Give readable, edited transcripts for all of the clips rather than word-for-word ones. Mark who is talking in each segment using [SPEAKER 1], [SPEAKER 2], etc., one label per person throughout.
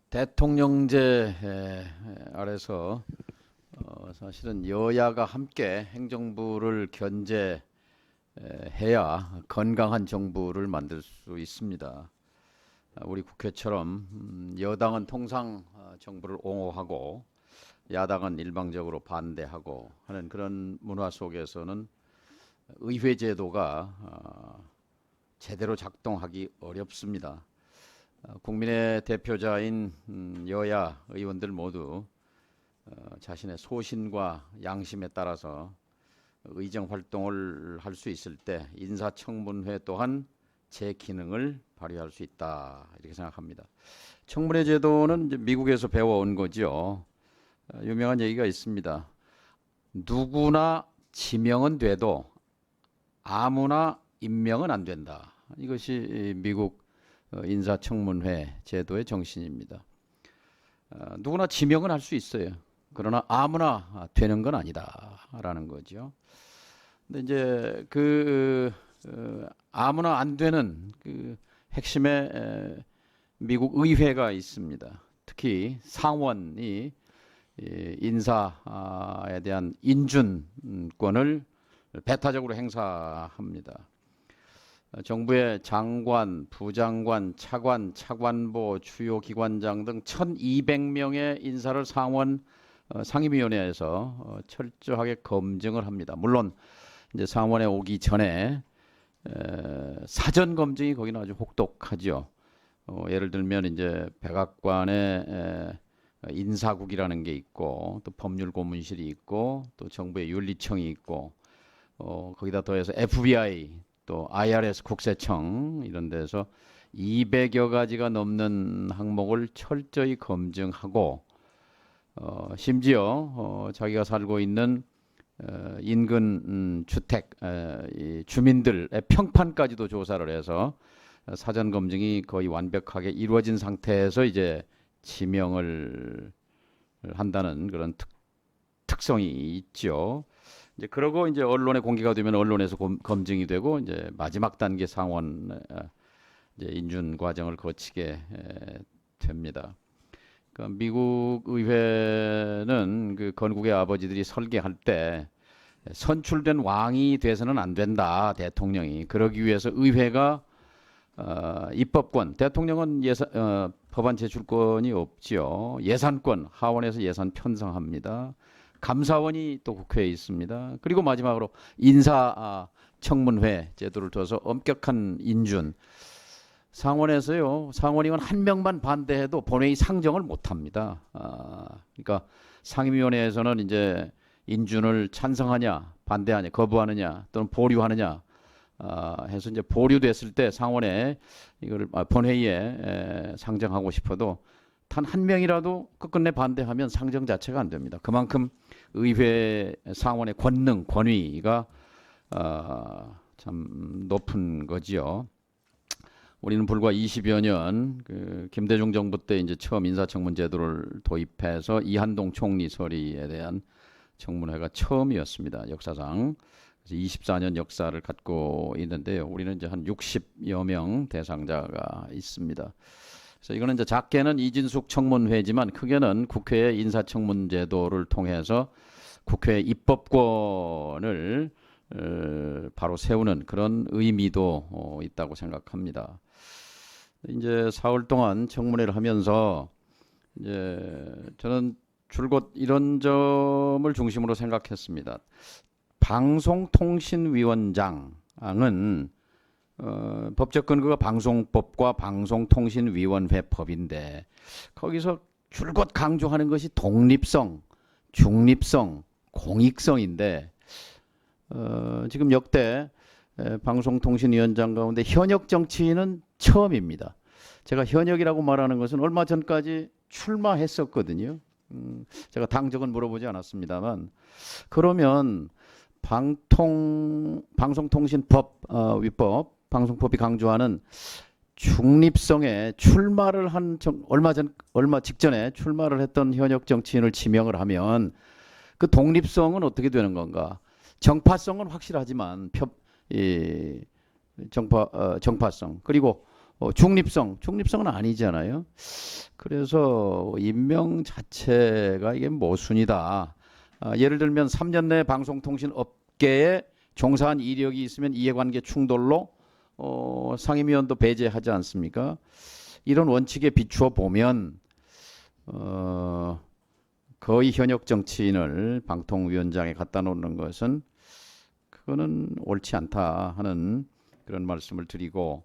[SPEAKER 1] 대통령제 아래서 사실은 여야가 함께 행정부를 견제해야 건강한 정부를 만들 수 있습니다. 우리 국회처럼 여당은 통상 정부를 옹호하고 야당은 일방적으로 반대하고 하는 그런 문화 속에서는 의회 제도가 제대로 작동하기 어렵습니다. 국민의 대표자인 여야 의원들 모두 자신의 소신과 양심에 따라서 의정 활동을 할 수 있을 때 인사청문회 또한 제 기능을 발휘할 수 있다 이렇게 생각합니다. 청문회 제도는 이제 미국에서 배워온 거죠. 유명한 얘기가 있습니다. 누구나 지명은 돼도 아무나 임명은 안 된다. 이것이 미국 인사청문회 제도의 정신입니다. 누구나 지명은 할 수 있어요. 그러나 아무나 되는 건 아니다라는 거죠. 근데 이제 아무나 안 되는 그 핵심의 미국 의회가 있습니다. 특히 상원이 인사에 대한 인준권을 배타적으로 행사합니다. 정부의 장관, 부장관, 차관, 차관보, 주요 기관장 등 1200명의 인사를 상원 상임위원회에서 철저하게 검증을 합니다. 물론 이제 상원에 오기 전에 사전 검증이 거기는 아주 혹독하죠. 예를 들면 이제 백악관의 인사국이라는 게 있고 또 법률고문실이 있고 또 정부의 윤리청이 있고 거기다 더해서 FBI 또 IRS 국세청 이런 데서 200여 가지가 넘는 항목을 철저히 검증하고 심지어 자기가 살고 있는 인근 주택 이 주민들의 평판까지도 조사를 해서 사전 검증이 거의 완벽하게 이루어진 상태에서 이제 지명을 한다는 그런 특성이 있죠. 이제 그러고 이제 언론에 공개가 되면 언론에서 검증이 되고 이제 마지막 단계 상원 이제 인준 과정을 거치게 됩니다. 그러니까 미국 의회는 그 건국의 아버지들이 설계할 때 선출된 왕이 돼서는 안 된다. 대통령이 그러기 위해서 의회가 입법권, 대통령은 법안 제출권이 없지요. 예산권, 하원에서 예산 편성합니다. 감사원이 또 국회에 있습니다. 그리고 마지막으로 인사청문회 제도를 둬서 엄격한 인준. 상원에서요. 상원의원 한 명만 반대해도 본회의 상정을 못합니다. 그러니까 상임위원회에서는 이제 인준을 찬성하냐, 반대하냐, 거부하느냐, 또는 보류하느냐 해서 이제 보류됐을 때 상원에 이걸 본회의에 상정하고 싶어도 단 한 명이라도 끝끝내 반대하면 상정 자체가 안 됩니다. 그만큼 의회 상원의 권능, 권위가 참 높은 거지요. 우리는 불과 20여 년 김대중 정부 때 이제 처음 인사청문 제도를 도입해서 이한동 총리 서리에 대한 청문회가 처음이었습니다. 역사상. 그래서 24년 역사를 갖고 있는데요. 우리는 이제 한 60여 명 대상자가 있습니다. 그래서 이거는 이제 작게는 이진숙 청문회지만 크게는 국회의 인사청문 제도를 통해서 국회의 입법권을 바로 세우는 그런 의미도 있다고 생각합니다. 이제 사흘 동안 청문회를 하면서 이제 저는 줄곧 이런 점을 중심으로 생각했습니다. 방송통신위원장은 법적 근거가 방송법과 방송통신위원회법인데 거기서 줄곧 강조하는 것이 독립성, 중립성, 공익성인데 지금 역대 방송통신위원장 가운데 현역 정치인은 처음입니다. 제가 현역이라고 말하는 것은 얼마 전까지 출마했었거든요. 제가 당적은 물어보지 않았습니다만 그러면 방송통신법 위법 방송법이 강조하는 중립성에 출마를 한 얼마 직전에 출마를 했던 현역 정치인을 지명을 하면 그 독립성은 어떻게 되는 건가? 정파성은 확실하지만 정파성 그리고 중립성은 아니잖아요. 그래서 임명 자체가 이게 모순이다. 예를 들면 3년 내 방송통신 업계에 종사한 이력이 있으면 이해관계 충돌로 상임위원도 배제하지 않습니까? 이런 원칙에 비추어 보면 거의 현역 정치인을 방통위원장에 갖다 놓는 것은 그거는 옳지 않다 하는 그런 말씀을 드리고,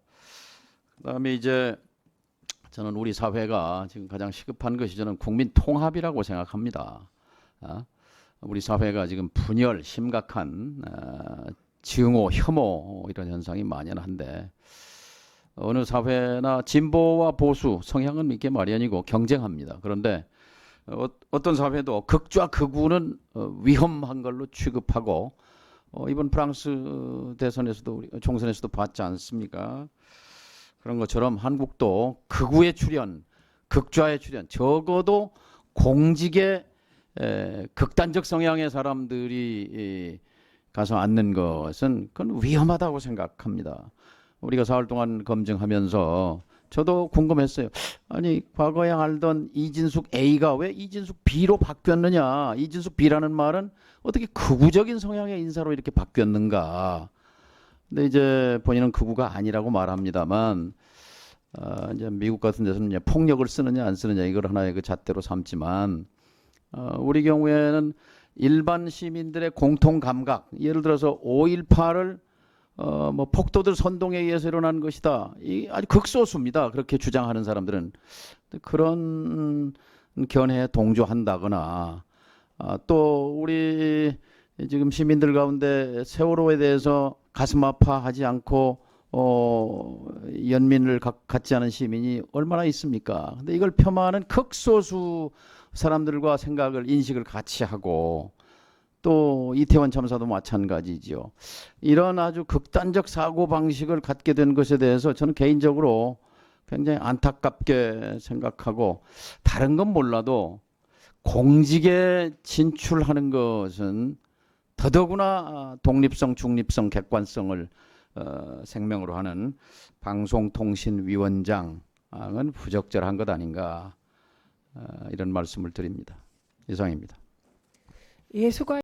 [SPEAKER 1] 그다음에 이제 저는 우리 사회가 지금 가장 시급한 것이 저는 국민 통합이라고 생각합니다. 우리 사회가 지금 분열, 심각한 증오, 혐오 이런 현상이 만연한데, 어느 사회나 진보와 보수 성향은 믿기 마련이고 경쟁합니다. 그런데 어떤 사회도 극좌 극우는 위험한 걸로 취급하고, 이번 프랑스 대선에서도 총선에서도 봤지 않습니까? 그런 것처럼 한국도 극우의 출현, 극좌의 출현, 적어도 공직에 극단적 성향의 사람들이 가서 앉는 것은 그건 위험하다고 생각합니다. 우리가 4월 동안 검증하면서 저도 궁금했어요. 아니, 과거에 알던 이진숙 A가 왜 이진숙 B로 바뀌었느냐? 이진숙 B라는 말은 어떻게 극우적인 성향의 인사로 이렇게 바뀌었는가? 근데 이제 본인은 극우가 아니라고 말합니다만, 이제 미국 같은 데서는 이제 폭력을 쓰느냐 안 쓰느냐 이걸 하나의 그 잣대로 삼지만, 우리 경우에는 일반 시민들의 공통 감각, 예를 들어서 5.18을 뭐 폭도들 선동에 의해서 일어난 것이다. 이 아주 극소수입니다. 그렇게 주장하는 사람들은. 그런 견해에 동조한다거나, 또 우리 지금 시민들 가운데 세월호에 대해서 가슴 아파하지 않고 연민을 갖지 않은 시민이 얼마나 있습니까? 근데 이걸 폄하하는 극소수 사람들과 생각을 인식을 같이 하고, 또 이태원 참사도 마찬가지죠. 이런 아주 극단적 사고 방식을 갖게 된 것에 대해서 저는 개인적으로 굉장히 안타깝게 생각하고, 다른 건 몰라도 공직에 진출하는 것은 더더구나 독립성, 중립성, 객관성을 생명으로 하는 방송통신위원장은 부적절한 것 아닌가, 이런 말씀을 드립니다. 이상입니다.
[SPEAKER 2] 예, 수고.